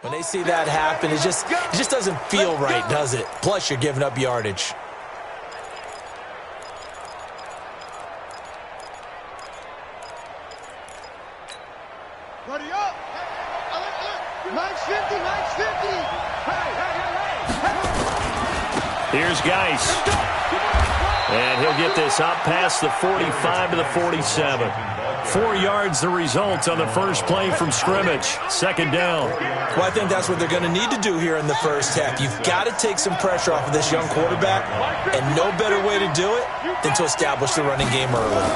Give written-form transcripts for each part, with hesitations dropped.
When they see that happen, it just doesn't feel right, does it? Plus, you're giving up yardage. Ready up! Max 50, Max 50! Here's Geis. And he'll get this up past the 45 to the 47. 4 yards the result on the first play from scrimmage. Second down. Well, I think that's what they're going to need to do here in the first half. You've got to take some pressure off of this young quarterback, and no better way to do it than to establish the running game early.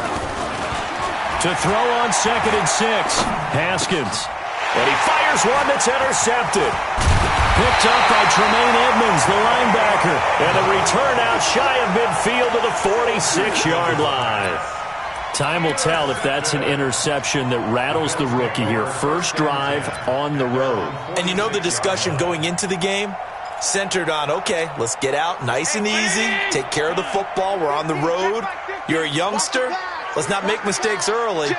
To throw on 2nd and 6, Haskins. And he fires one that's intercepted. Picked up by Tremaine Edmonds, the linebacker. And a return out shy of midfield to the 46-yard line. Time will tell if that's an interception that rattles the rookie here. First drive on the road. And you know the discussion going into the game? Centered on, okay, let's get out nice and easy, take care of the football, we're on the road. You're a youngster, let's not make mistakes early.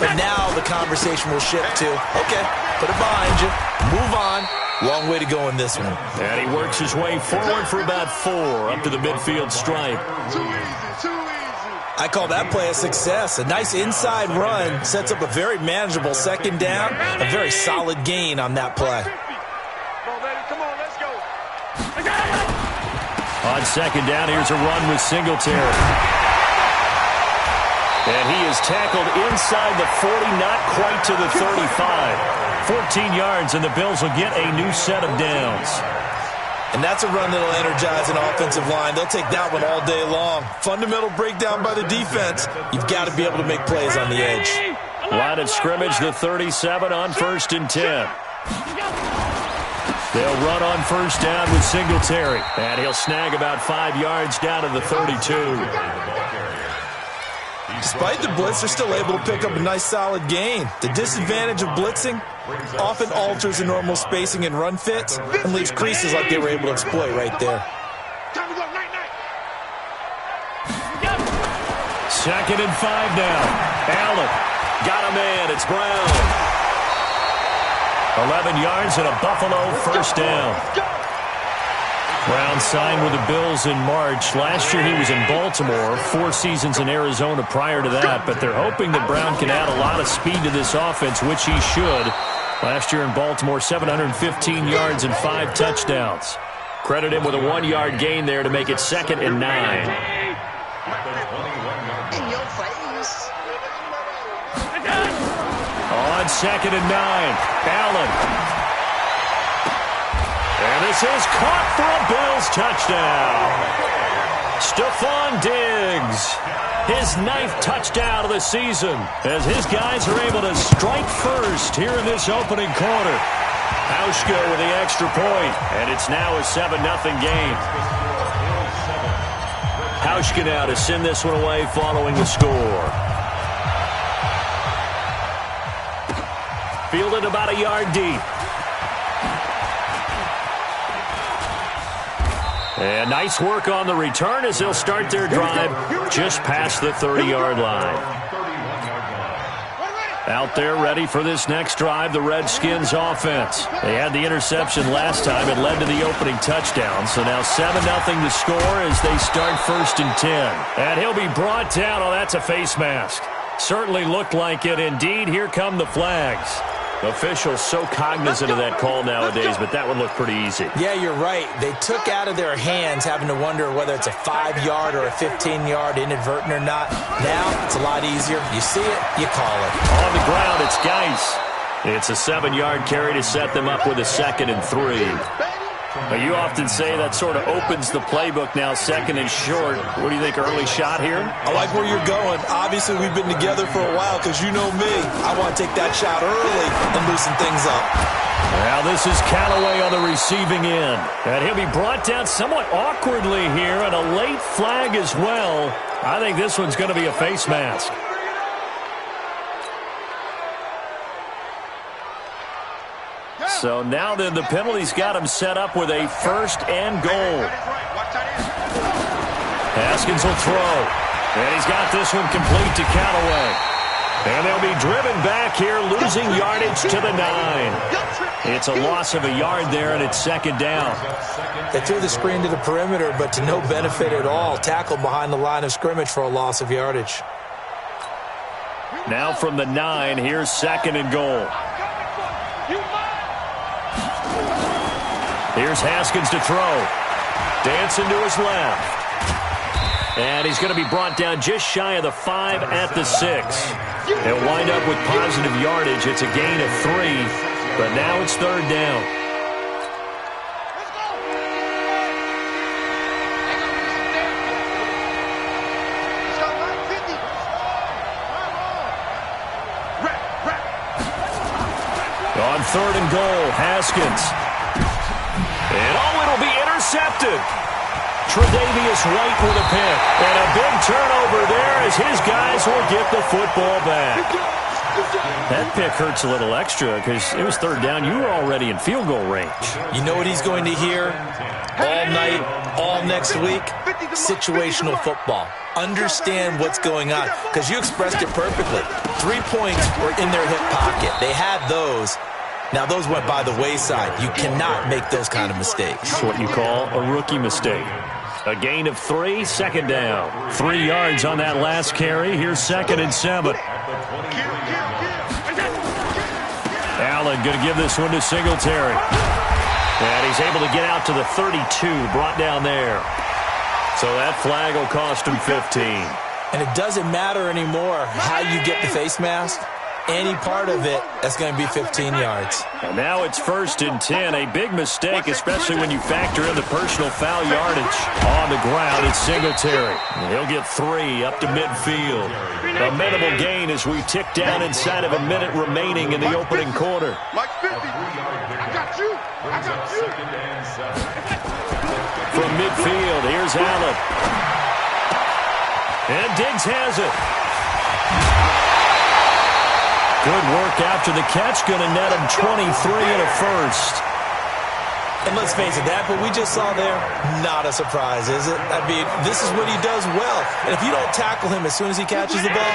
But now the conversation will shift to, okay, put it behind you, move on. Long way to go in this one. And he works his way forward for about 4 up to the midfield stripe. Too easy, too easy. I call that play a success. A nice inside run sets up a very manageable second down, a very solid gain on that play. Come on, let's go. On second down, here's a run with Singletary. And he is tackled inside the 40, not quite to the 35. 14 yards, and the Bills will get a new set of downs. And that's a run that'll energize an offensive line. They'll take that one all day long. Fundamental breakdown by the defense. You've got to be able to make plays on the edge. Line of scrimmage, the 37 on 1st and 10. They'll run on first down with Singletary. And he'll snag about 5 yards down to the 32. Despite the blitz, they're still able to pick up a nice solid gain. The disadvantage of blitzing often alters the normal spacing and run fits and leaves creases like they were able to exploit right there. Second and 5 now. Allen got a man. It's Brown. 11 yards and a Buffalo first down. Brown signed with the Bills in March. Last year he was in Baltimore, 4 seasons in Arizona prior to that, but they're hoping that Brown can add a lot of speed to this offense, which he should. Last year in Baltimore, 715 yards and 5 touchdowns. Credit him with a 1-yard gain there to make it 2nd and 9. On 2nd and 9, Allen. And this is caught for a Bills touchdown. Stephon Diggs, his 9th touchdown of the season, as his guys are able to strike first here in this opening quarter. Hauschka with the extra point, and it's now a 7-0 game. Hauschka now to send this one away following the score. Fielded about a yard deep. And nice work on the return as they'll start their drive just past the 30-yard line. Out there ready for this next drive, the Redskins offense. They had the interception last time. It led to the opening touchdown. So now 7-0 the score as they start 1st and 10. And he'll be brought down. Oh, that's a face mask. Certainly looked like it. Indeed, here come the flags. Officials so cognizant of that call nowadays, but that would look pretty easy. Yeah, you're right. They took out of their hands having to wonder whether it's a 5-yard or a 15-yard inadvertent or not. Now, it's a lot easier. You see it, you call it. On the ground, it's Geis. It's a 7-yard carry to set them up with a 2nd and 3. You often say that sort of opens the playbook now, 2nd and short. What do you think, early shot here? I like where you're going. Obviously, we've been together for a while because you know me. I want to take that shot early and loosen things up. Now this is Callaway on the receiving end. And he'll be brought down somewhat awkwardly here, and a late flag as well. I think this one's going to be a face mask. So now then the penalty's got him set up with a 1st and goal. Haskins will throw. And he's got this one complete to Callaway. And they'll be driven back here, losing yardage to the 9. It's a loss of a yard there, and it's second down. They threw the screen to the perimeter, but to no benefit at all. Tackled behind the line of scrimmage for a loss of yardage. Now from the 9, here's second and goal. Here's Haskins to throw. Dancing to his left. And he's going to be brought down just shy of the 5 at the 6. He'll wind up with positive yardage. It's a gain of 3, but now it's third down. On third and goal, Haskins. And it'll be intercepted. Tre'Davious White with a pick. And a big turnover there as his guys will get the football back. That pick hurts a little extra because it was third down. You were already in field goal range. You know what he's going to hear all night, all next week? Situational football. Understand what's going on, because you expressed it perfectly. 3 points were in their hip pocket. They had those. Now, those went by the wayside. You cannot make those kind of mistakes. That's what you call a rookie mistake. A gain of 3, second down. 3 yards on that last carry. Here's second and 7. Allen going to give this one to Singletary. And he's able to get out to the 32, brought down there. So that flag will cost him 15. And it doesn't matter anymore how you get the face mask. Any part of it, that's going to be 15 yards. And now it's first and 10. A big mistake, especially when you factor in the personal foul yardage. On the ground, it's Singletary. He'll get 3 up to midfield. A minimal gain as we tick down inside of a minute remaining in the opening quarter. Mike 50. I got you. I got you. From midfield, here's Allen. And Diggs has it. Good work after the catch. Going to net him 23 and a first. And let's face it, that what we just saw there, not a surprise, is it? I mean, this is what he does well. And if you don't tackle him as soon as he catches the ball,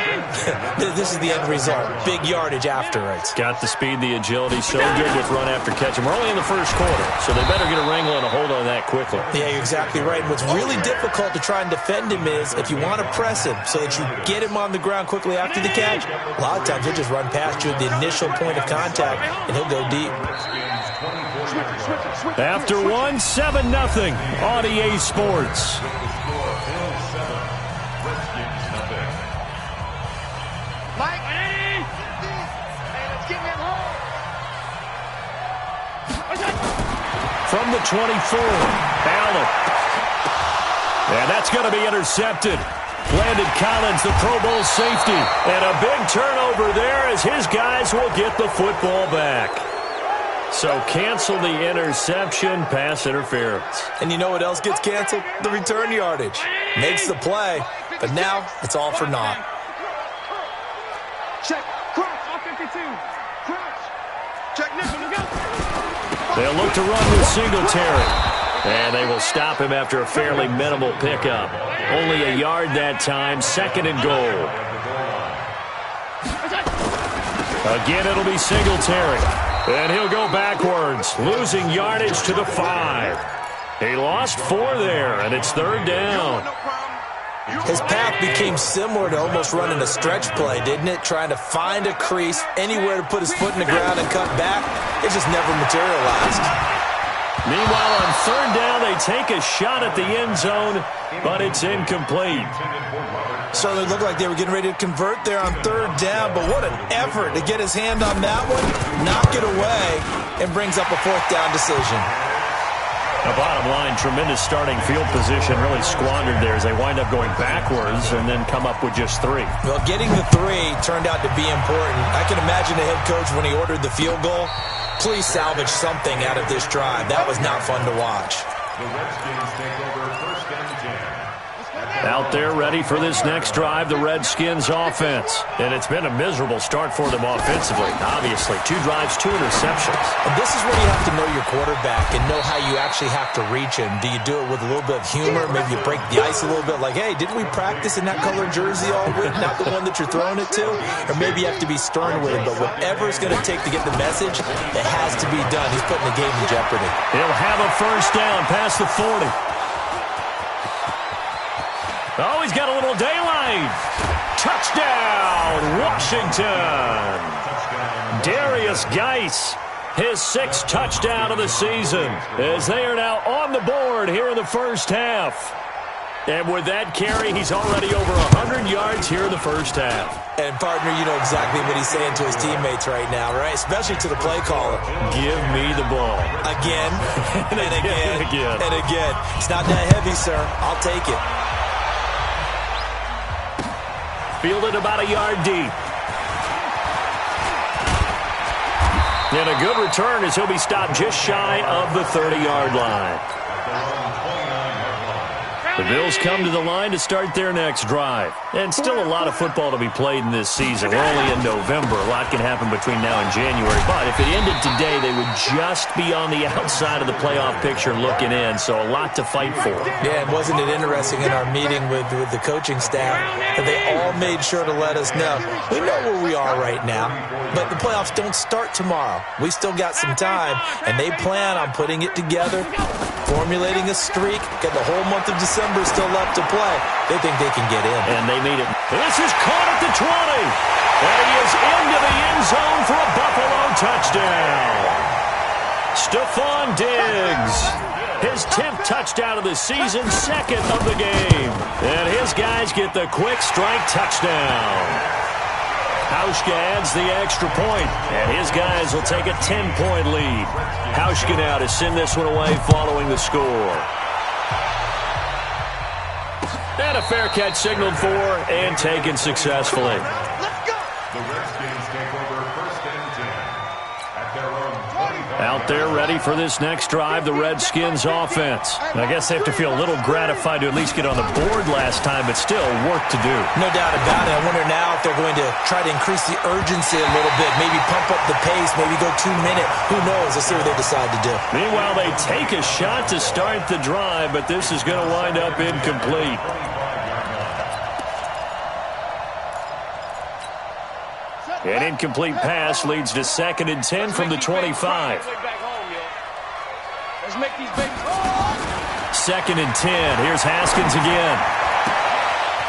this is the end result. Big yardage afterwards. Got the speed, the agility, so good with run after catch. And we're only in the first quarter, so they better get a wrangle and a hold on that quickly. Yeah, you're exactly right. And what's really difficult to try and defend him is if you want to press him so that you get him on the ground quickly after the catch, a lot of times he'll just run past you at the initial point of contact, and he'll go deep. After 1, 7-0 on EA Sports. Mike, hey, let's get him home. From the 24, Allen. And that's going to be intercepted. Landon Collins, the Pro Bowl safety. And a big turnover there as his guys will get the football back. So cancel the interception, pass interference. And you know what else gets canceled? The return yardage. Makes the play, but now it's all for naught. Check. Crouch. 52. Crouch. Check. Nickel. They'll look to run with Singletary. And they will stop him after a fairly minimal pickup. Only a yard that time, second and goal. Again, it'll be Singletary. And he'll go backwards, losing yardage to the 5. He lost 4 there, and it's third down. His path became similar to almost running a stretch play, didn't it? Trying to find a crease, anywhere to put his foot in the ground and cut back. It just never materialized. Meanwhile, on third down, they take a shot at the end zone, but it's incomplete. Certainly looked like they were getting ready to convert there on third down, but what an effort to get his hand on that one, knock it away, and brings up a fourth down decision. The bottom line, tremendous starting field position, really squandered there as they wind up going backwards and then come up with just 3. Well, getting the 3 turned out to be important. I can imagine the head coach when he ordered the field goal, please salvage something out of this drive. That was not fun to watch. The Redskins take over first and 10. Out there ready for this next drive, the Redskins offense. And it's been a miserable start for them offensively. Obviously, 2 drives, 2 interceptions. And this is where you have to know your quarterback and know how you actually have to reach him. Do you do it with a little bit of humor? Maybe you break the ice a little bit like, hey, didn't we practice in that colored jersey all week? Not the one that you're throwing it to? Or maybe you have to be stern with him. But whatever it's going to take to get the message, it has to be done. He's putting the game in jeopardy. He'll have a first down past the 40. Oh, he's got a little daylight. Touchdown, Washington. Darius Geis, his 6th touchdown of the season, as they are now on the board here in the first half. And with that carry, he's already over 100 yards here in the first half. And, partner, you know exactly what he's saying to his teammates right now, right? Especially to the play caller. Give me the ball. Again, and again, and again. and again. It's not that heavy, sir. I'll take it. Fielded about a yard deep. And a good return as he'll be stopped just shy of the 30-yard line. The Bills come to the line to start their next drive. And still a lot of football to be played in this season. We're only in November. A lot can happen between now and January. But if it ended today, they would just be on the outside of the playoff picture looking in. So a lot to fight for. Yeah, and wasn't it interesting in our meeting with the coaching staff that they all made sure to let us know. We know where we are right now, but the playoffs don't start tomorrow. We still got some time, and they plan on putting it together, formulating a streak, got the whole month of December still left to play. They think they can get in. And they made it. This is caught at the 20. And he is into the end zone for a Buffalo touchdown. Stephon Diggs. His 10th touchdown of the season, 2nd of the game. And his guys get the quick strike touchdown. Hauschka adds the extra point, and his guys will take a 10-point lead. Hauschka now to send this one away following the score. And a fair catch signaled for and taken successfully. The Redskins take over 1st and 10 at their own 25. Out there ready for this next drive, the Redskins offense. I guess they have to feel a little gratified to at least get on the board last time, but still work to do. No doubt about it. I wonder now if they're going to try to increase the urgency a little bit, maybe pump up the pace, maybe go 2-minute. Who knows? Let's see what they decide to do. Meanwhile, they take a shot to start the drive, but this is going to wind up incomplete. An incomplete pass leads to 2nd and 10 from the 25. Let's make these babies. 2nd and 10. Here's Haskins again.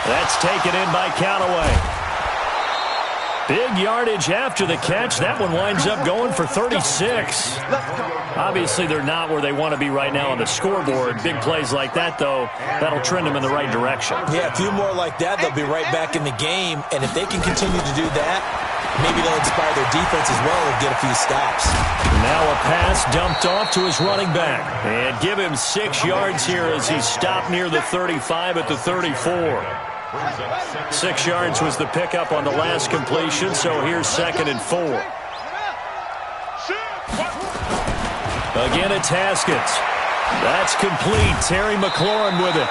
That's taken in by Callaway. Big yardage after the catch. That one winds up going for 36. Obviously, they're not where they want to be right now on the scoreboard. Big plays like that, though, that'll trend them in the right direction. Yeah, a few more like that, they'll be right back in the game. And if they can continue to do that, maybe they'll inspire their defense as well and get a few stops. Now a pass dumped off to his running back. And give him 6 yards here as he's stopped near the 35 at the 34. 6 yards was the pickup on the last completion, so here's 2nd and 4. Again, it's Haskins. That's complete. Terry McLaurin with it.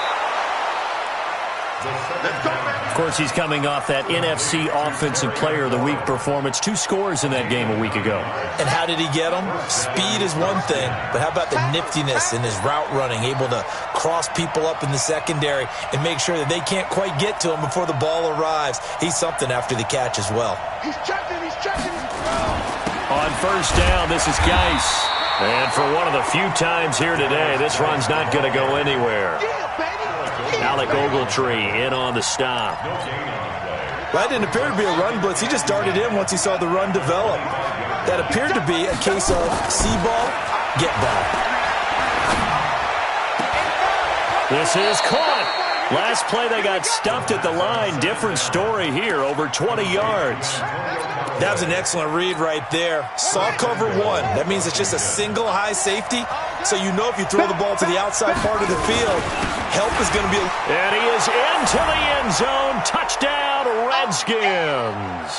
Of course, he's coming off that NFC Offensive Player of the Week performance. 2 scores in that game a week ago. And how did he get them? Speed is one thing, but how about the niftiness in his route running, able to cross people up in the secondary and make sure that they can't quite get to him before the ball arrives. He's something after the catch as well. He's checking. On first down, this is Geis. And for one of the few times here today, this run's not going to go anywhere. Alec Ogletree in on the stop. Well, that didn't appear to be a run blitz. He just darted in once he saw the run develop. That appeared to be a case of see ball, get ball. This is caught. Last play they got stuffed at the line. Different story here, over 20 yards. That was an excellent read right there. Saw cover 1. That means it's just a single high safety. So you know if you throw the ball to the outside part of the field, help is going to be... And he is into the end zone. Touchdown, Redskins.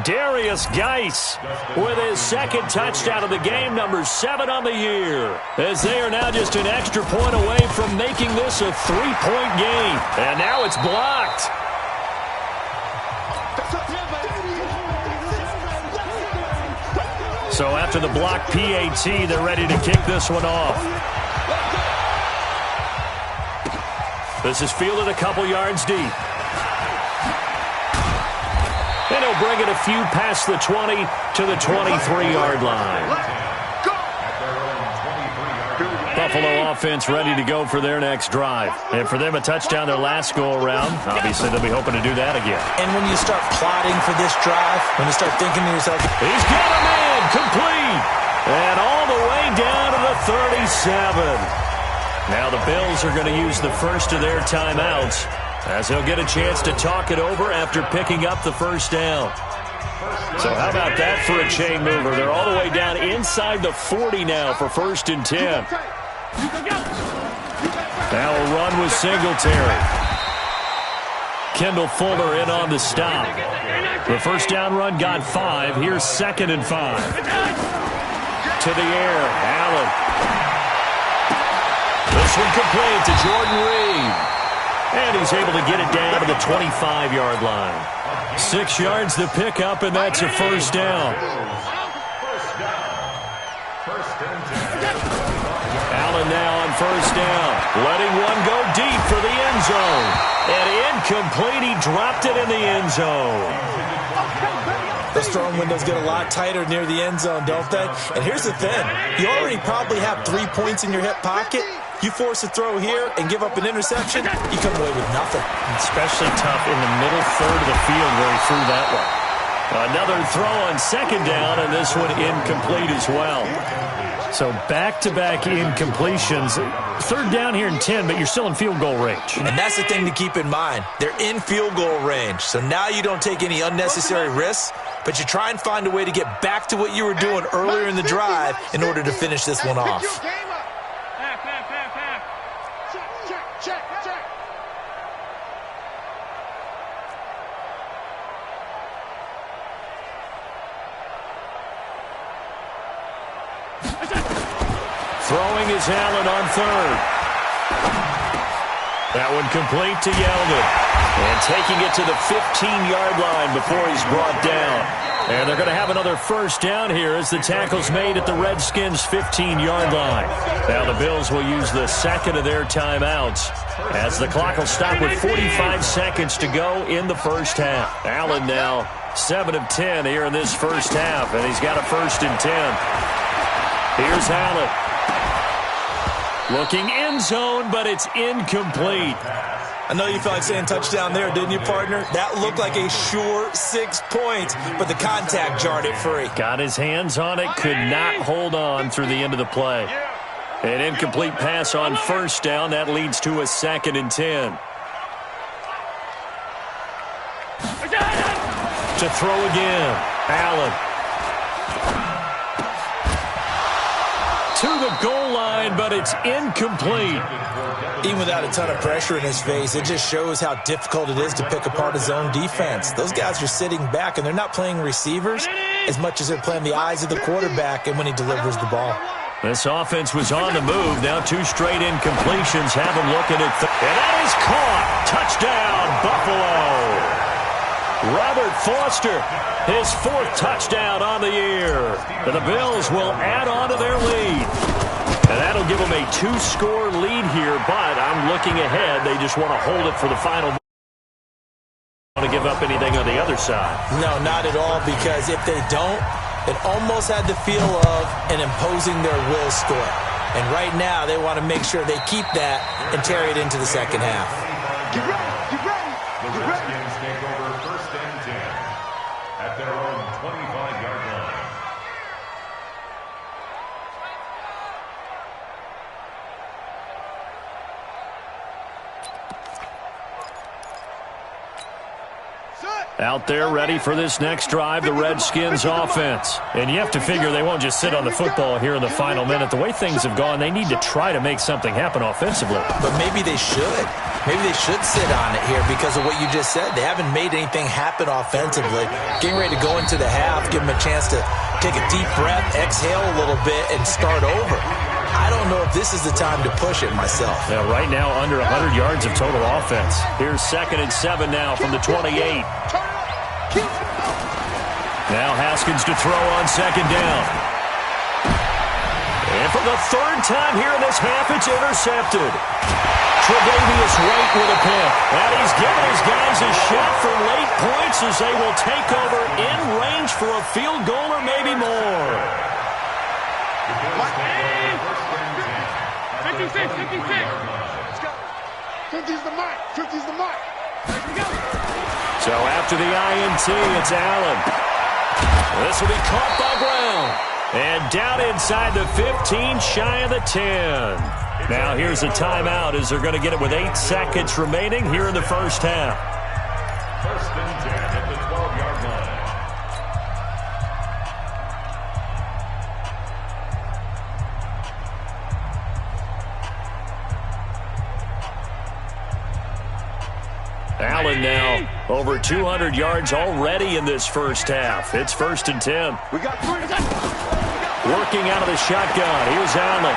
Darius Geis with his second touchdown of the game, number 7 on the year, as they are now just an extra point away from making this a 3-point game. And now it's blocked. So after the block PAT, they're ready to kick this one off. This is fielded a couple yards deep. And he'll bring it a few past the 20 to the 23-yard line. Buffalo offense ready to go for their next drive. And for them, a touchdown their last go-around. Obviously, they'll be hoping to do that again. And when you start plotting for this drive, when you start thinking to yourself, he's got a man, complete. And all the way down to the 37. Now the Bills are going to use the first of their timeouts, as they'll get a chance to talk it over after picking up the first down. So how about that for a chain mover? They're all the way down inside the 40 now for 1st and 10. Now a run with Singletary. Kendall Fuller in on the stop. The first down run got 5. Here's 2nd and 5. To the air, Allen. This one complete to Jordan Reed. And he's able to get it down to the 25-yard line. 6 yards the pickup, and that's a first down. Allen now on first down. Letting one go deep for the end zone. And incomplete. He dropped it in the end zone. those throwing windows get a lot tighter near the end zone, don't they? And here's the thing. You already probably have 3 points in your hip pocket. You force a throw here and give up an interception, you come away with nothing. Especially tough in the middle third of the field where he threw that one. Another throw on second down, and this one incomplete as well. So back-to-back incompletions. Third down here in 10, but you're still in field goal range. And that's the thing to keep in mind. They're in field goal range. So now you don't take any unnecessary risks, but you try and find a way to get back to what you were doing earlier in the drive in order to finish this one off. Throwing is Allen on third. That one complete to Yeldon. And taking it to the 15-yard line before he's brought down. And they're going to have another first down here as the tackle's made at the Redskins' 15-yard line. Now the Bills will use the second of their timeouts as the clock will stop with 45 seconds to go in the first half. Allen now 7 of 10 here in this first half, and he's got a 1st and 10. Here's Allen. Looking end zone, but it's incomplete. I know you felt like saying touchdown there, didn't you, partner? That looked like a sure 6 points, but the contact jarred it free. Got his hands on it, could not hold on through the end of the play. An incomplete pass on first down. That leads to a 2nd and 10. To throw again, Allen. To the goal line, but it's incomplete. Even without a ton of pressure in his face, it just shows how difficult it is to pick apart his own defense. Those guys are sitting back, and they're not playing receivers as much as they're playing the eyes of the quarterback and when he delivers the ball. This offense was on the move. Now 2 straight incompletions have him looking at and that is caught. Touchdown, Buffalo. Robert Foster, his 4th touchdown on the year. And the Bills will add on to their lead. And that'll give them a 2-score lead here, but I'm looking ahead. They just want to hold it for the final. Want to give up anything on the other side? No, not at all, because if they don't, it almost had the feel of an imposing their will score. And right now, they want to make sure they keep that and carry it into the second half. Get ready, get ready, get ready. The Redskins take over 1st and 10 at their own 25-yard line. Out there ready for this next drive, the Redskins offense. And you have to figure they won't just sit on the football here in the final minute. The way things have gone, they need to try to make something happen offensively. But maybe they should. maybe they should sit on it here because of what you just said. They haven't made anything happen offensively. Getting ready to go into the half, give them a chance to take a deep breath, exhale a little bit, and start over. I don't know if this is the time to push it myself. Yeah, right now under 100 yards of total offense. Here's 2nd and 7 now from the 28. Now Haskins to throw on 2nd down. And for the 3rd time here in this half, it's intercepted. Tre'Davious White with a pick. And he's giving his guys a shot for late points as they will take over in range for a field goal or maybe more. 56. 50's the mark. 50's the mark. So after the INT, it's Allen. This will be caught by Brown. And down inside the 15, shy of the 10. Now here's a timeout as they're going to get it with 8 seconds remaining here in the first half. 1st and 10 at the 12-yard line. Allen now over 200 yards already in this first half. It's 1st and 10. Working out of the shotgun. Here's Allen.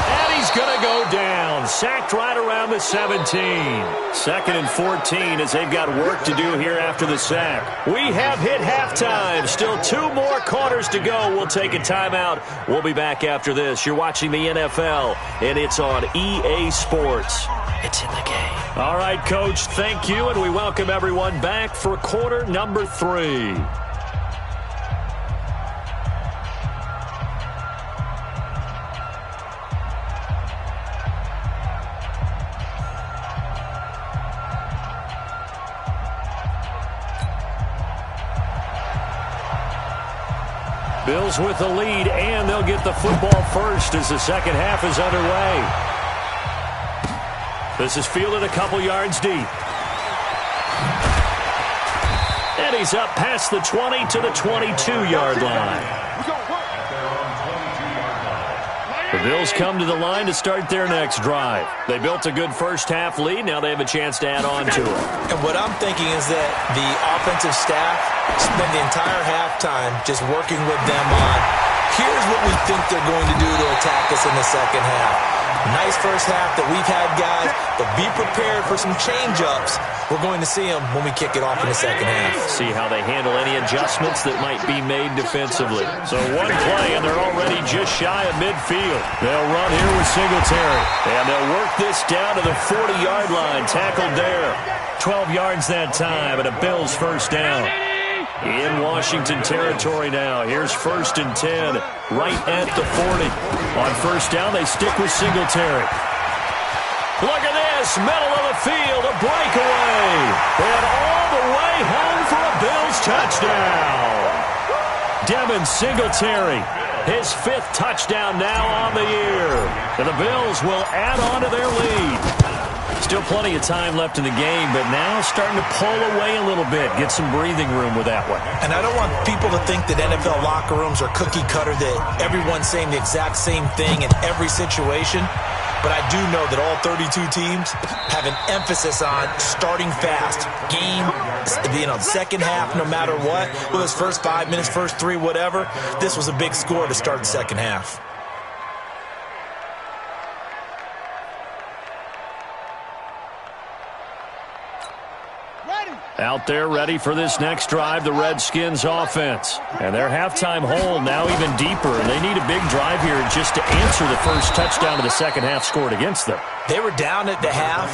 And he's going to go down. Sacked right around the 17. 2nd and 14 as they've got work to do here after the sack. We have hit halftime. Still 2 more quarters to go. We'll take a timeout. We'll be back after this. You're watching the NFL, and it's on EA Sports. It's in the game. All right, Coach, thank you, and we welcome everyone back for quarter number 3. Bills with the lead, and they'll get the football first as the second half is underway. This is fielded a couple yards deep. And he's up past the 20 to the 22-yard line. The Bills come to the line to start their next drive. They built a good first half lead. Now they have a chance to add on to it. And what I'm thinking is that the offensive staff spend the entire halftime just working with them on, here's what we think they're going to do to attack us in the second half. Nice first half that we've had, guys, but be prepared for some change-ups. We're going to see them when we kick it off in the second half. See how they handle any adjustments that might be made defensively. So one play, and they're already just shy of midfield. They'll run here with Singletary, and they'll work this down to the 40-yard line. Tackled there. 12 yards that time, and a Bills first down. In Washington territory now. Here's 1st and 10, right at the 40. On first down, they stick with Singletary. Look at this, middle of the field, a breakaway. And all the way home for a Bills touchdown. Devin Singletary, his 5th touchdown now on the year. And the Bills will add on to their lead. Still plenty of time left in the game, but now starting to pull away a little bit, get some breathing room with that one. And I don't want people to think that NFL locker rooms are cookie cutter, that everyone's saying the exact same thing in every situation. But I do know that all 32 teams have an emphasis on starting fast. Game, second half, no matter what. Whether it's first 5 minutes, first 3, whatever. This was a big score to start the second half. Out there ready for this next drive, the Redskins offense. And their halftime hole now even deeper. And they need a big drive here just to answer the first touchdown of the second half scored against them. They were down at the half.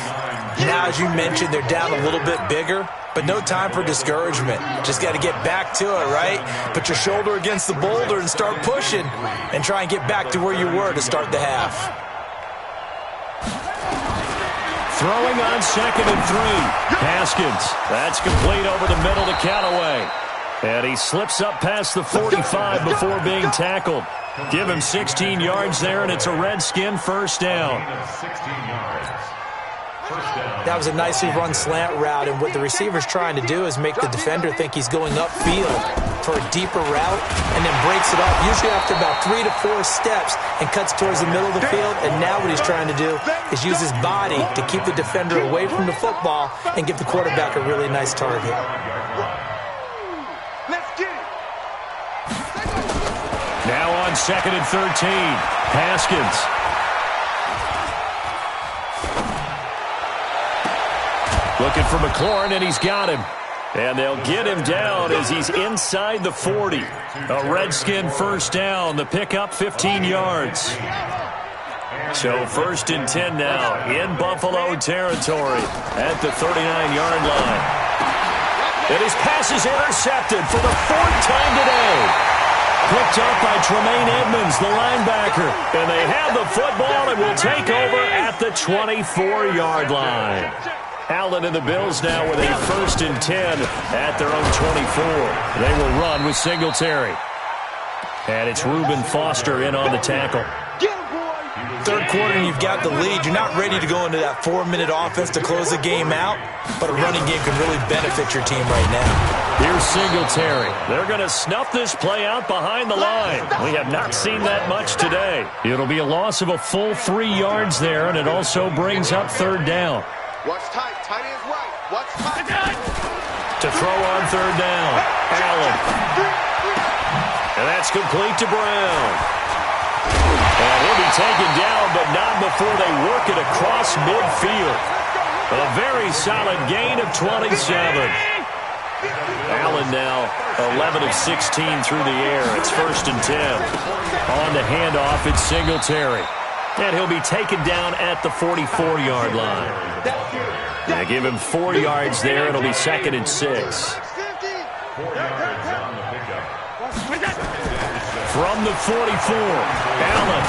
Now, as you mentioned, they're down a little bit bigger. But no time for discouragement. Just got to get back to it, right? Put your shoulder against the boulder and start pushing. And try and get back to where you were to start the half. Throwing on 2nd and 3. Haskins. That's complete over the middle to Callaway. And he slips up past the 45 before being tackled. Give him 16 yards there, and it's a Redskin first down. That was a nicely run slant route, and what the receiver's trying to do is make the defender think he's going upfield for a deeper route and then breaks it off, usually after about 3 to 4 steps, and cuts towards the middle of the field. And now what he's trying to do is use his body to keep the defender away from the football and give the quarterback a really nice target. Now on 2nd and 13, Haskins. Looking for McLaurin, and he's got him. And they'll get him down as he's inside the 40. A Redskin first down. The pickup, 15 yards. So 1st and 10 now in Buffalo territory at the 39-yard line. And his pass is intercepted for the 4th time today. Picked up by Tremaine Edmonds, the linebacker. And they have the football and will take over at the 24-yard line. Allen and the Bills now with a 1st and 10 at their own 24. They will run with Singletary. And it's Reuben Foster in on the tackle. Third quarter and you've got the lead. You're not ready to go into that 4-minute offense to close the game out, but a running game can really benefit your team right now. Here's Singletary. They're going to snuff this play out behind the line. We have not seen that much today. It'll be a loss of a full 3 yards there, and it also brings up 3rd down. Watch tight. Tight ends right. Watch tight. To throw on 3rd down, Allen. And that's complete to Brown. And he'll be taken down, but not before they work it across midfield. A very solid gain of 27. Allen now 11 of 16 through the air. It's 1st and 10. On the handoff, it's Singletary. And he'll be taken down at the 44-yard line. They give him 4 yards there. It'll be 2nd and 6. 4 yards on the pickup. From the 44, Allen.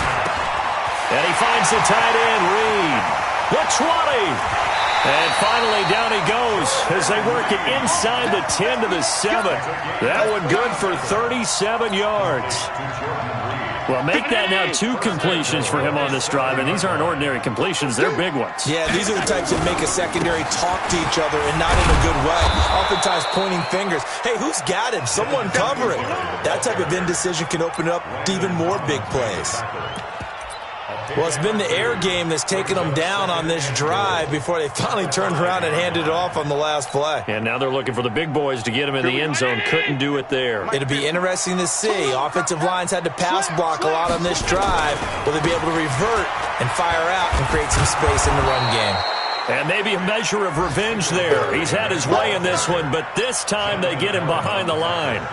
And he finds the tight end, Reed. The 20. And finally down he goes as they work it inside the 10 to the 7. That one good for 37 yards. Well, make that now 2 completions for him on this drive, and these aren't ordinary completions. They're big ones. Yeah, these are the types that make a secondary talk to each other, and not in a good way. Oftentimes pointing fingers. Hey, who's got him? Someone cover it. That type of indecision can open up to even more big plays. Well, it's been the air game that's taken them down on this drive before they finally turned around and handed it off on the last play. And now they're looking for the big boys to get him in the end zone. Couldn't do it there. It'll be interesting to see. Offensive lines had to pass block a lot on this drive. Will they be able to revert and fire out and create some space in the run game? And maybe a measure of revenge there. He's had his way in this one, but this time they get him behind the line.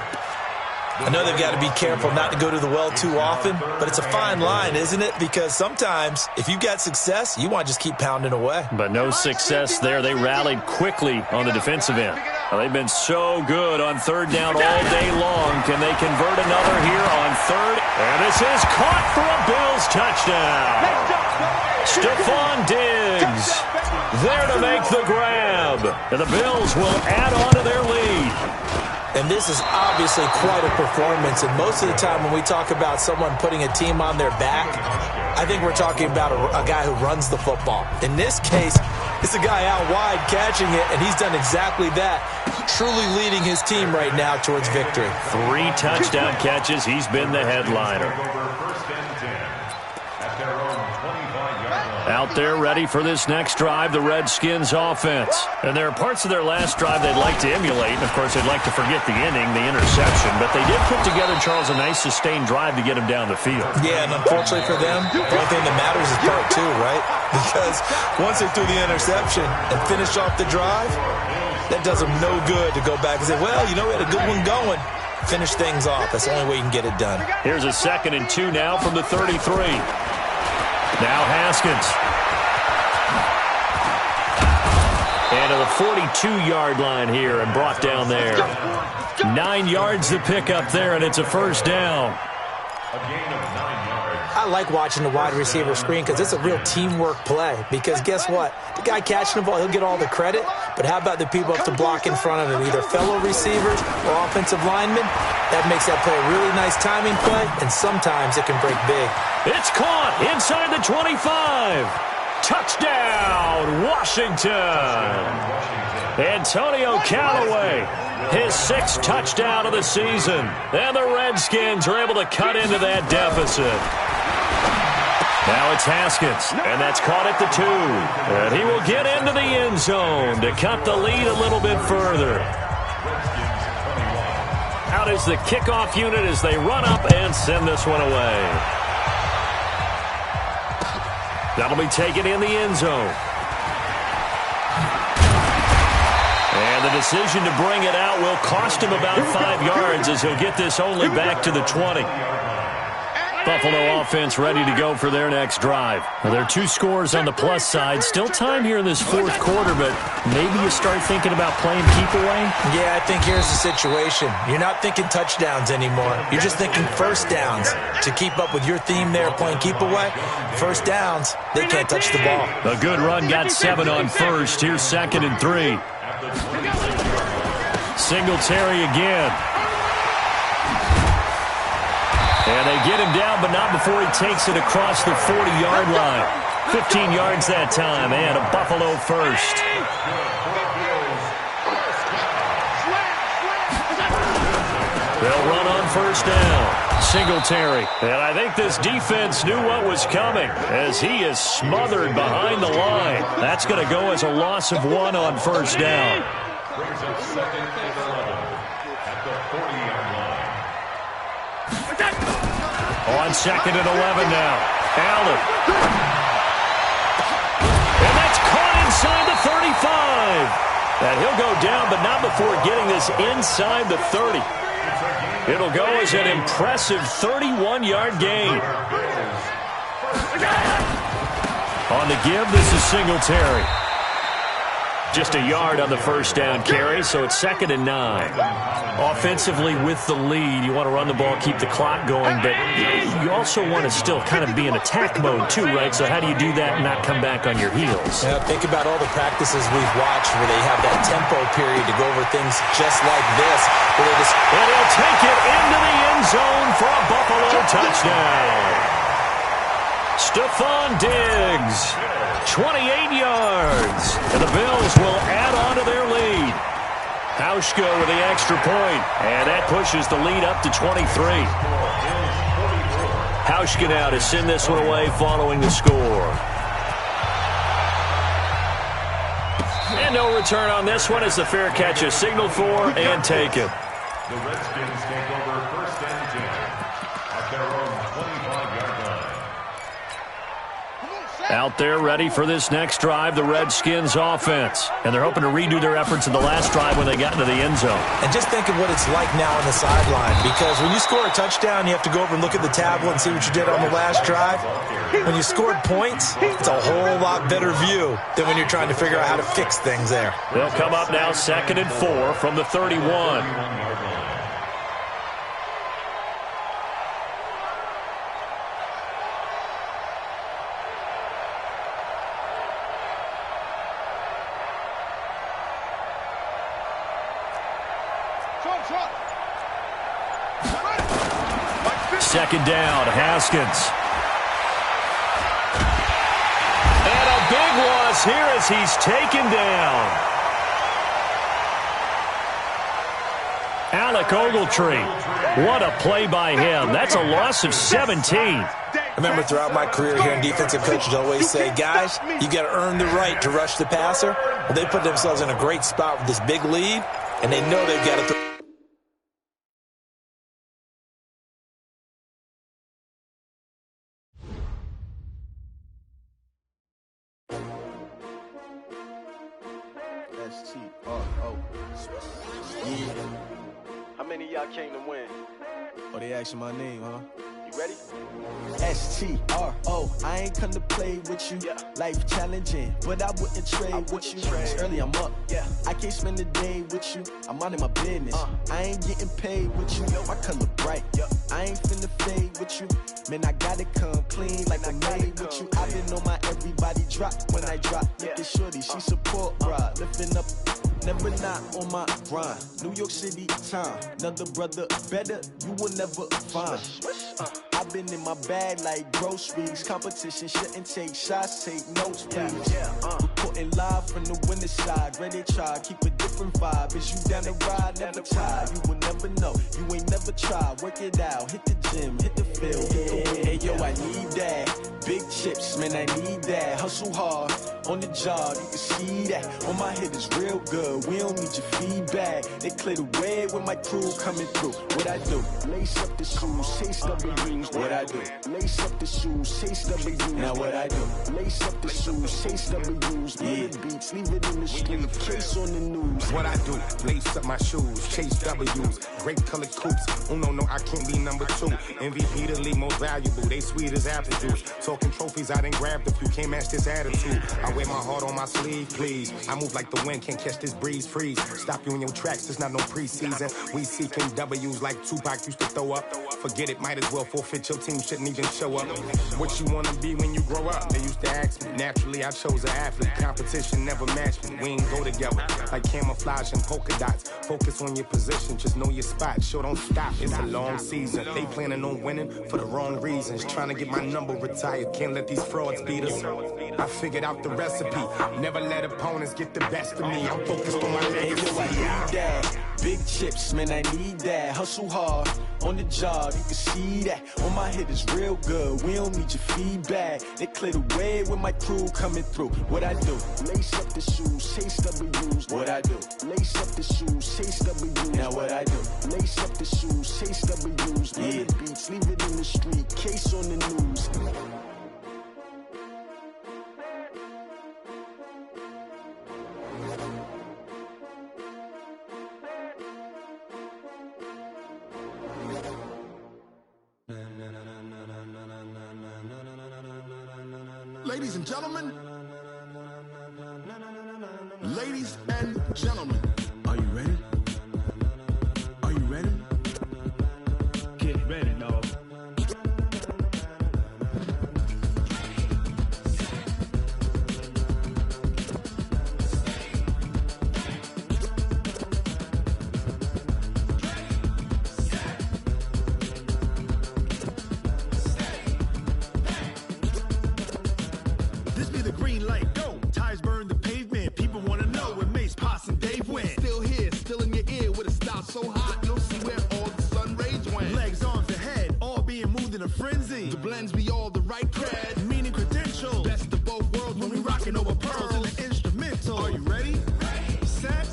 I know they've got to be careful not to go to the well too often, but it's a fine line, isn't it? Because sometimes, if you've got success, you want to just keep pounding away. But no success there. They rallied quickly on the defensive end. Well, they've been so good on 3rd down all day long. Can they convert another here on 3rd? And this is caught for a Bills touchdown. Stephon Diggs there to make the grab. And the Bills will add on to their lead. And this is obviously quite a performance. And most of the time when we talk about someone putting a team on their back, I think we're talking about a guy who runs the football. In this case, it's a guy out wide catching it, and he's done exactly that, truly leading his team right now towards victory. 3 touchdown catches. He's been the headliner. Out there ready for this next drive, the Redskins offense. And there are parts of their last drive they'd like to emulate. And, of course, they'd like to forget the inning, the interception. But they did put together, Charles, a nice sustained drive to get him down the field. Yeah, and unfortunately for them, the only thing that matters is part 2, right? Because once they threw the interception and finished off the drive, that does them no good to go back and say, well, you know, we had a good one going. Finish things off. That's the only way you can get it done. Here's a 2nd and 2 now from the 33. Now Haskins. And to the 42-yard line here and brought down there. 9 yards to pick up there, and it's a 1st down. A gain of 9 yards. I like watching the wide receiver screen because it's a real teamwork play. Because guess what? The guy catching the ball, he'll get all the credit. But how about the people up to block in front of him, either fellow receivers or offensive linemen? That makes that play a really nice timing play, and sometimes it can break big. It's caught inside the 25. Touchdown, Washington. Antonio Callaway, his 6th touchdown of the season. And the Redskins are able to cut into that deficit. Now it's Haskins, and that's caught at the 2. And he will get into the end zone to cut the lead a little bit further. Out is the kickoff unit as they run up and send this one away. That'll be taken in the end zone. And the decision to bring it out will cost him about 5 yards as he'll get this only back to the 20. Buffalo offense ready to go for their next drive. Now, there are 2 scores on the plus side. Still time here in this 4th quarter, but maybe you start thinking about playing keep away? Yeah, I think here's the situation. You're not thinking touchdowns anymore. You're just thinking first downs. To keep up with your theme there, playing keep away, first downs, they can't touch the ball. A good run got 7 on first. Here's 2nd and 3. Singletary again. And they get him down, but not before he takes it across the 40-yard line. 15 yards that time, and a Buffalo first. They'll run on first down. Singletary. And I think this defense knew what was coming as he is smothered behind the line. That's going to go as a loss of 1 on first down. Brings up 2nd and 11 at the 40-yard line. On 2nd and 11 now. Allen. And that's caught inside the 35. And he'll go down, but not before getting this inside the 30. It'll go as an impressive 31-yard gain. On the give, this is Singletary. Just a yard on the first down carry, so it's 2nd and 9. Offensively, with the lead, you want to run the ball, keep the clock going, but you also want to still kind of be in attack mode too, right? So how do you do that and not come back on your heels? Yeah, think about all the practices we've watched where they have that tempo period to go over things just like this. Where they just... And he'll take it into the end zone for a Buffalo touchdown. Stephon Diggs. 28 yards. And the Bills will add on to their lead. Hauschka with the extra point. And that pushes the lead up to 23. Hauschka now to send this one away following the score. And no return on this one as the fair catch is signaled for and taken. The Redskins take over 1st and 10 at their own 25-yard line. Out there ready for this next drive, the Redskins offense. And they're hoping to redo their efforts in the last drive when they got into the end zone. And just think of what it's like now on the sideline, because when you score a touchdown, you have to go over and look at the tablet and see what you did on the last drive. When you scored points, it's a whole lot better view than when you're trying to figure out how to fix things there. They'll come up now 2nd and 4 from the 31. Second down, Haskins. And a big loss here as he's taken down. Alec Ogletree. What a play by him. That's a loss of 17. I remember throughout my career here in defensive coaches always say, guys, you got to earn the right to rush the passer. Well, they put themselves in a great spot with this big lead, and they know they've got to throw. How many of y'all came to win? Oh, they asking my name, huh? You ready? S-T-R-O, I ain't come to play with you. Life challenging, but I wouldn't trade with you. It's early, I'm up. I can't spend the day with you. I'm out of my business. I ain't getting paid with you. My color bright. I ain't finna fade with you. Man, I gotta come clean like I made with you. I've been on my everybody drop when I drop. Look at shorty, she support, bruh. Lifting up. Never not on my grind. New York City time. Another brother better, you will never find. I've been in my bag like groceries. Competition shouldn't take shots, take notes, please. Reporting live from the winter side. Ready to try, keep a different vibe. Is you down the ride, never tired. You will never know, you ain't never tried. Work it out, hit the gym, hit the field, hit the wind. Hey yo, I need that. Big chips, man, I need that. Hustle hard, on the job, you can see that. On my head is real good, we don't need your feedback. They clear the way with my crew coming through. What I do? Lace up the shoes, chase W's. What I do? Lace up the shoes, chase W's. Now what I do? Lace up the shoes, chase W's. Murder beats, leave it in the street, case on the news. What I do? Lace up my shoes, chase W's. Great colored coops. Oh no, I can't be number 2. MVP the league most valuable. They sweet as apple juice. Talking trophies, I done grabbed a few. Can't match this attitude. I wear my heart on my sleeve, please. I move like the wind, can't catch this breeze. Freeze. Stop you in your tracks. There's not no preseason. We seeking W's like Tupac used to throw up. Forget it, might as well forfeit. Your team shouldn't even show up. What you wanna be when you grow up? They used to ask me. Naturally, I chose an athlete. Competition never matched me. We ain't go together like camouflage and polka dots. Focus on your position, just know your spot. Show don't stop. It's a long season. They planning on winning for the wrong reasons. Trying to get my number retired. Can't let these frauds beat us. I figured out the recipe. Never let opponents get the best of me. I'm focused on my legacy. Hey, yo, I need that. Big chips, man, I need that. Hustle hard, on the job, you can see that. On my head is real good, we don't need your feedback. They clear the way with my crew coming through. What I do? Lace up the shoes, chase W's. What I do? Lace up the shoes, chase W's. Now what I do? Lace up the shoes, chase W's. Murder beats, leave it in the street, case on the news. Ladies and gentlemen, ladies and gentlemen, are you ready? Are you ready? Get ready, dog. This be the green light, go. Tires burn the pavement. People wanna know where Mace, Potts, and Dave went. Still here, still in your ear with a style so hot, you'll see where all the sun rays went. Legs, arms, the head, all being moved in a frenzy. The blends be all the right cred. Meaning credentials. Best of both worlds when we rockin' over pearls. In the instrumental. Are you ready? Set,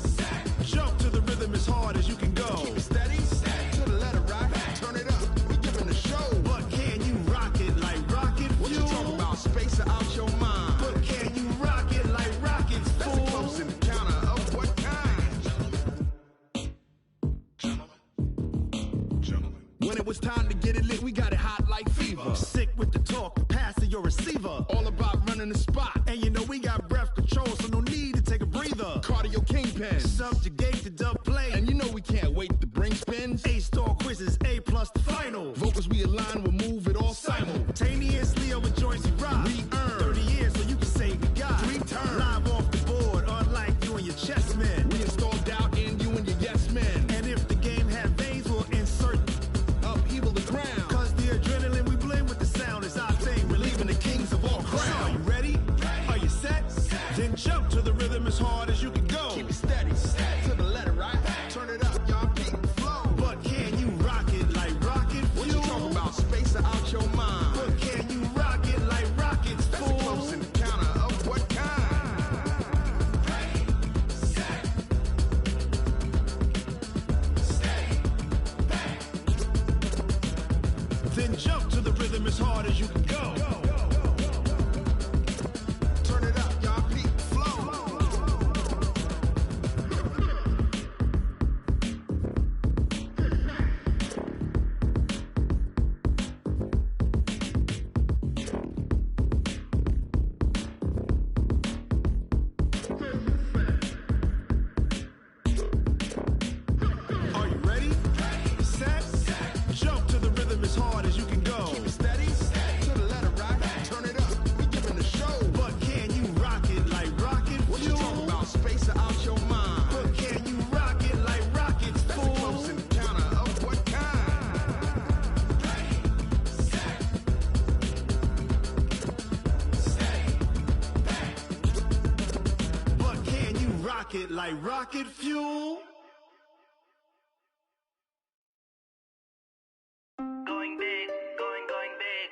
jump to the rhythm as hard as you can go. Keep it steady, to the letter right. Turn it up, we giving a show. But can you rock it like rocket What you fuel? talking about? Space or out your mind? But can you rock it like rockets, That's a fool? close encounter of what kind? When it was time to get it lit, we got it hot like fever. Sick with the talk, pass to your receiver. All about running the spot. And you know we got breath control, so no need to take a breather. Cardio kingpin. Subjugate the dub play. And you know we can't wait to bring spins. A-star quizzes, A+ the final. Vocals we align, we'll move it all Simultaneously over joints we rock. We earn 30 years so you can say we got 3 turns. live off the board, unlike you and your chess men. We install doubt in you and your yes men. And if the game had veins, we'll insert. Upheaval the ground. Cause the adrenaline we blend with the sound is our thing, relieving the kings of all crowns. Are you ready? Are you set? Then jump to the rhythm as hard as you can go. Keep it steady, to the letter right. Turn it up, y'all beat the flow. But can you rock it like rocket fuel? What you talking about? Space or out your mind? But can you rock it like rockets, That's fool? a close encounter of what kind? Then jump to the rhythm as hard as you can go. Turn it up, y'all beat the flow. rocket like rocket fuel. Going big, going big.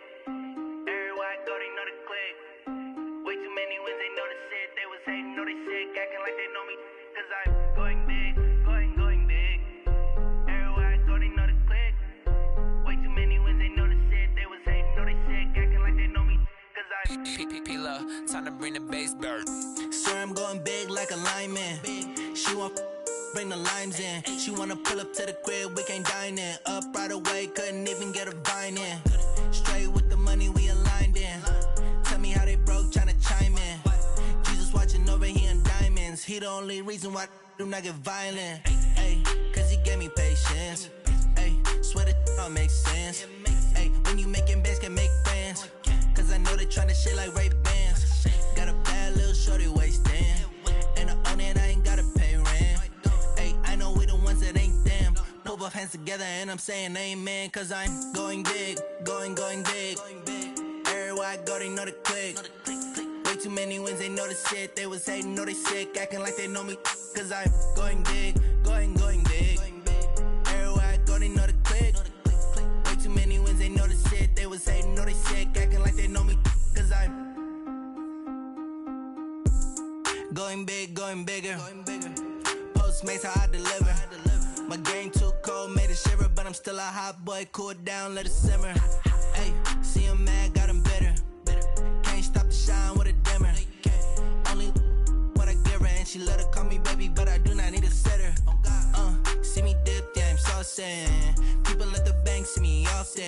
Everywhere I go, they know the click. Way too many wins, they know the shit. They was hating, know they sick, acting like they know me. Cause I'm going big, going big. Everywhere I go, they know the click. Way too many wins, they know the shit. They was hating, know they sick, acting like they know me. Cause I'm P-P-P-Lo, time to bring the bass bird. Swear I'm going big like a lineman. She want bring the limes in. She wanna pull up to the crib, we can't dine in. Up right away, couldn't even get a vine in. Straight with the money we aligned in. Tell me how they broke, tryna chime in. Jesus watching over here in diamonds. He the only reason why I do not get violent. Ay, cause he gave me patience. Ay, swear that all makes sense. Ay, when you making bands, can make friends. Cause I know they tryna shit like Ray-Bans. Got a bad little shorty wasting. And I own it, I ain't gotta pay rent. Ay, I know we the ones that ain't them. Put both hands together and I'm saying amen. Cause I'm going big, going big. Everywhere I go, they know the click. Way too many wins, they know the shit. They was hating, know they sick, acting like they know me. Cause I'm going big, going big. Everywhere I go, they know the click. Way too many wins, they know the shit. They was hating, know they sick, acting like they know me. Cause I'm going big, going bigger. Postmates, how I deliver. My game too cold, made it shiver. But I'm still a hot boy, cool it down, let it simmer. Hey, see him mad, got him bitter. Can't stop the shine with a dimmer. Only what I give her, and she let her call me baby, but I do not need a sitter. See me dip, yeah, I'm saucing. People at the bank see me often.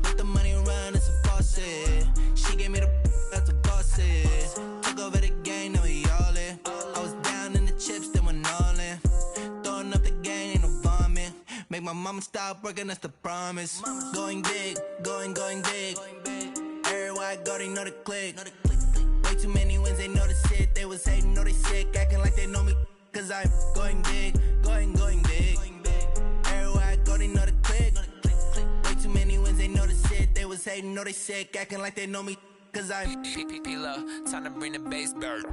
Let the money run, it's a faucet. She gave me the that's a bosses. Took over the game, now we all in. I was down in the chips, then went all in. Throwing up the game, ain't no vomit. Make my mama stop working, that's the promise. Going big, going big. Everywhere I go, they know the click. Way too many wins, they know the shit. They was hating, know they sick, acting like they know me. Cause I'm going big, going big. Everywhere I go, they know the click. Way too many wins, they know the shit. They was hating, know they sick, acting like they know me. Cause I'm P-P-P-Lo, time to bring the bass bird.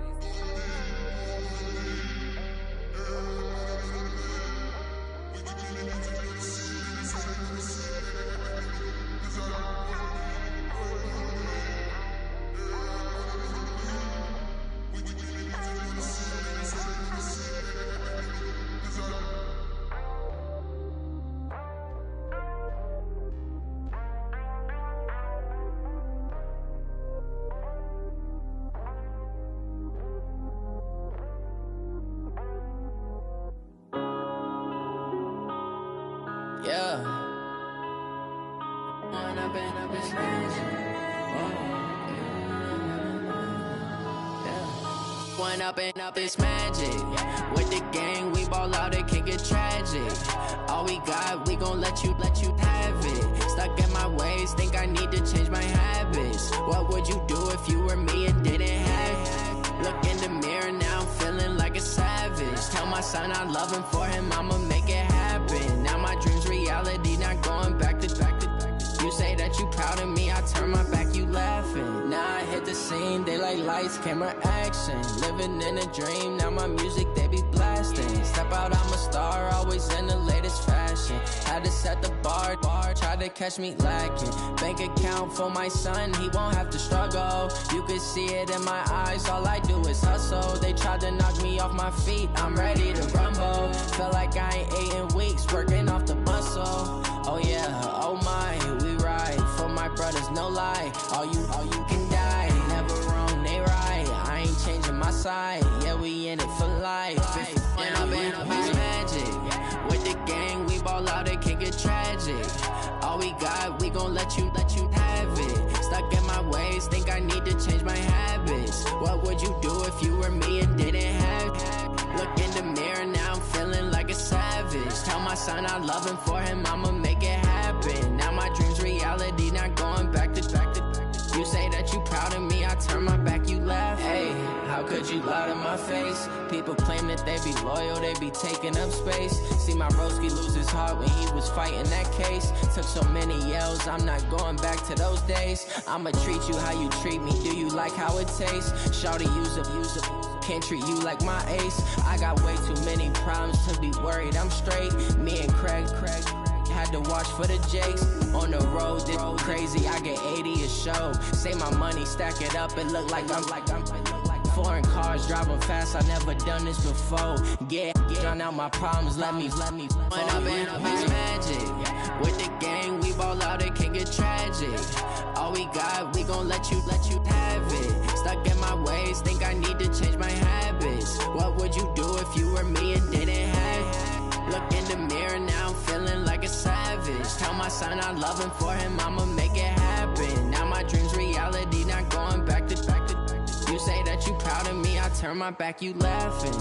Yeah. One up and up, it's magic. With the gang, we ball out, it can get tragic. All we got, we gon' let you have it. Stuck in my ways, think I need to change my habits. What would you do if you were me and didn't have it? Look in the mirror, now I'm feeling like a savage. Tell my son I love him, for him I'ma make it happen. Now my dream's reality, not going back to. You say that you proud of me, I turn my back, you laughing. Now I hit the scene, they like lights, camera, action. Living in a dream, now my music, they be blasting. Step out, I'm a star, always in the latest fashion. Had to set the bar, try to catch me lacking. Bank account for my son, he won't have to struggle. You could see it in my eyes, all I do is hustle. They tried to knock me off my feet, I'm ready to rumble. Feel like I ain't ate in weeks, working off the muscle. Oh yeah, oh my, we ride for my brothers, no lie. All you can die, never wrong, they right. I ain't changing my side, yeah, we in it for life. When I've been up, it's magic. With the gang, we ball out, it can get tragic. All we got, we gon' let you have it. Stuck in my ways, think I need to change my habits. What would you do if you were me and didn't have it? Look in the mirror, now I'm feeling like a savage. Tell my son I love him, for him I'ma make it happen. Now my dream's reality, not going back to. You say that you proud of me, I turn my back, you laugh. Hey, how could you lie in my face. People claim that they be loyal, they be taking up space. See my broski lose his heart when he was fighting that case. Took so many yells, I'm not going back to those days. I'ma treat you how you treat me, do you like how it tastes? Shawty use up, can't treat you like my ace. I got way too many problems to be worried, I'm straight. Me and Craig had to watch for the Jakes. On the road, this crazy, I get 80 a show. Say my money, stack it up, it look like I'm foreign cars, driving fast, I never done this before. Drown out my problems, let me When I've been magic. With the gang, we ball out, it can get tragic. All we got, we gon' let you have it. Stuck in my ways, think I need to change my habits. What would you do if you were me and didn't have it? Look in the mirror now, I'm feeling like a savage. Tell my son I love him, for him I'ma make it happen. Now my dream's reality, not going back to. You say that you proud of me, I turn my back, you laughing.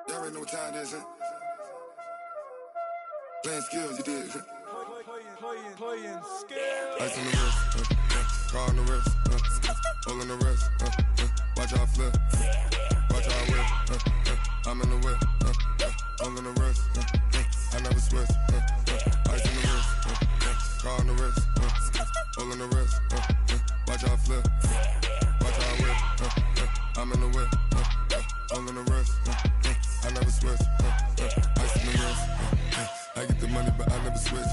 Y'all already know what time it is, huh? Playing skills, you did. Playing skills. Ice on the wrist, car on the wrist, hole in the wrist, watch how I flip, watch how I whip, I'm in the whip, hole in the wrist, I never switch, ice on the wrist, car on the wrist, hole in the wrist, watch how I flip, watch how I whip, I'm in the whip, hole in the wrist, I never switch, ice on the wrist. I get the money, but I never switch.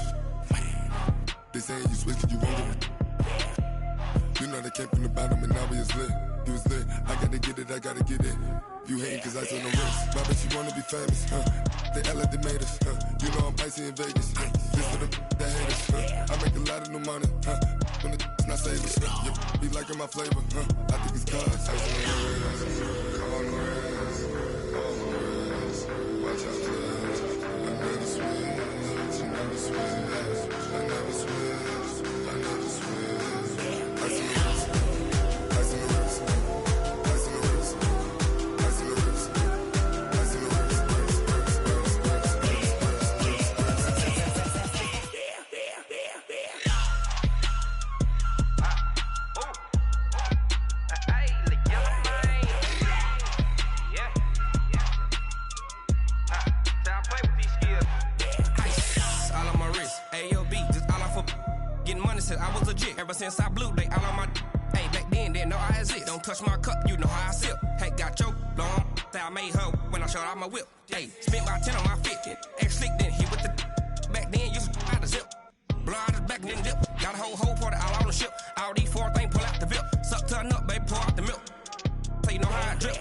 They saying you switch, you won't get it. You know they came from the bottom and now we is lit. You was lit, I gotta get it, I gotta get it. You hating cause ice on the wrist. My bitch, you wanna be famous, They act like they made us, You know I'm icy in Vegas, This for the that hate us, I make a lot of new money, When the not savers, You be liking my flavor, I think it's cause ice on the wrist, on the wrist, on the wrist. Watch out, cuz I never switch. I never switch. I never switch. I never switch. Ice in the wrist. Ice in the wrist. Ice in the wrist. Ice in the wrist. Ice in the wrist. I was legit ever since I blew they all on my. Hey, back then didn't know I exist. Don't touch my cup, you know how I sip. Hey, got your long. I made her when I showed out my whip. Hey, spent about 10 on my fit. X slick then hit with the. Back then used to out the zip. Blow out his back then dip. Got a whole party all on the ship. All these 4 things pull out the VIP. Suck turn up, baby, pour out the milk. So you know how I drip.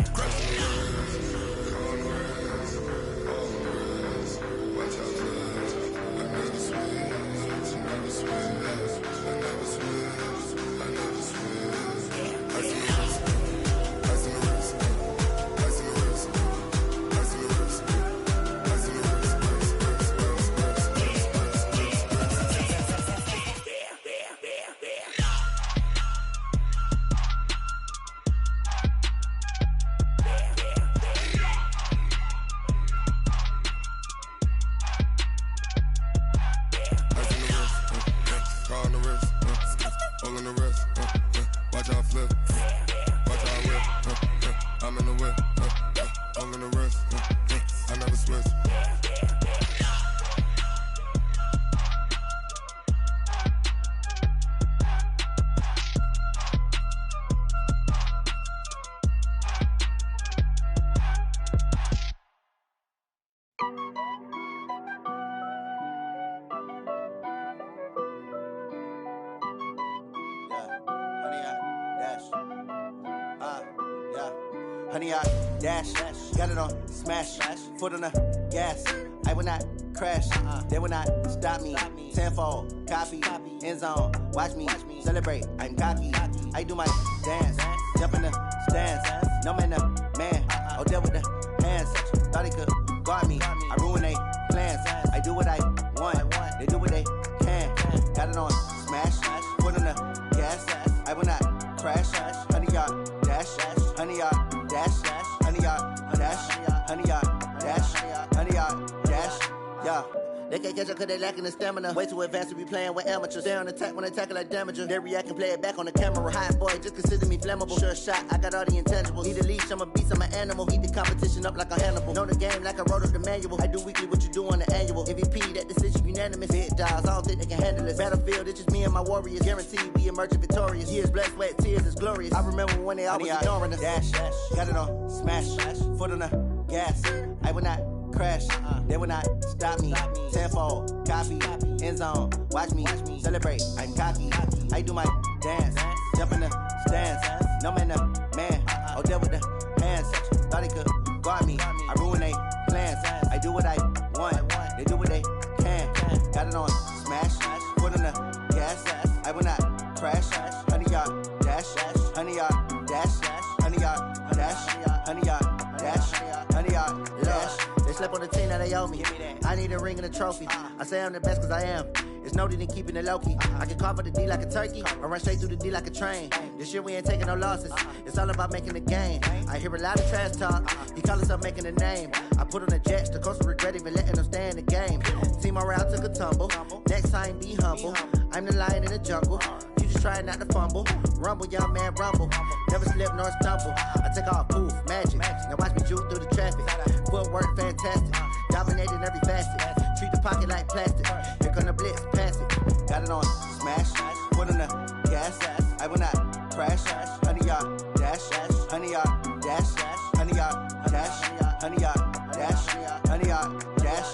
Honey, I dash, got it on smash, foot on the gas. I will not crash, they will not stop me. Tenfold, copy, end zone, watch me celebrate. I'm cocky, I do my dance, jump in the stands. No man, man, oh there with the hands. Thought he could guard me, I ruin they plans. I do what I want, they do what they can. got it on smash, foot on the gas. I will not crash. 100 yard dash, 100 yard dash, 100 yard dash, 100 yard dash, 100 yard dash. Yeah. They can't catch up cause they lacking the stamina. Way too advanced to be playing with amateurs. Stay on attack when attack like damager. They react and play it back on the camera. Hot boy, just consider me flammable. Sure shot, I got all the intangibles. Need a leash, I'm a beast, I'm an animal. Eat the competition up like a Hannibal. Know the game like I wrote up the manual. I do weekly what you do on the annual. MVP, that decision unanimous. Big dials, I don't think they can handle it. Battlefield, it's just me and my warriors. Guaranteed we emerging victorious. Years, blood, sweat, tears, it's glorious. I remember when they always ignoring us. Dash, got it on smash, foot on the gas. I will not crash, they will not stop me. Tenfold, copy, end zone, watch me celebrate. I'm cocky, I do my dance, jump in the stands. No man, the man, oh, deal with the hands. Thought he could guard me, I ruin they plans. I do what I want, they do what they can. Got it on smash, foot on the gas. I will not crash, 100 yard dash, 100 yard dash, 100 yard dash, 100 yard dash, 100 yard dash. They slept on the team that they owe me. I need a ring and a trophy. I say I'm the best cause I am. It's noted in keeping it low-key. I can carve up the D like a turkey or run straight through the D like a train. This year we ain't taking no losses. It's all about making a game. I hear a lot of trash talk. He call himself making a name. I put on the Jets. The coach will regret even letting them stay in the game. Team morale took a tumble. Next time be humble. I'm the lion in the jungle. You just try not to fumble. Rumble, young man, rumble. Never slip nor stumble. I take off, poof, magic. Now watch me juke through the traffic. Footwork fantastic. Dominating every facet. Treat the pocket like plastic. Here come the blitz, pass it. Got it on smash. Foot on the gas. I will not crash. 100 yard dash. 100 yard dash. 100 yard dash. 100 yard dash. 100 yard dash.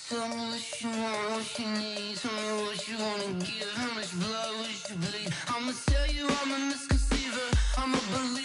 Tell me what you want, what you need. Tell me what you wanna give. How much blood would you bleed? I'ma tell you I'm a misconceiver. I'm a believer.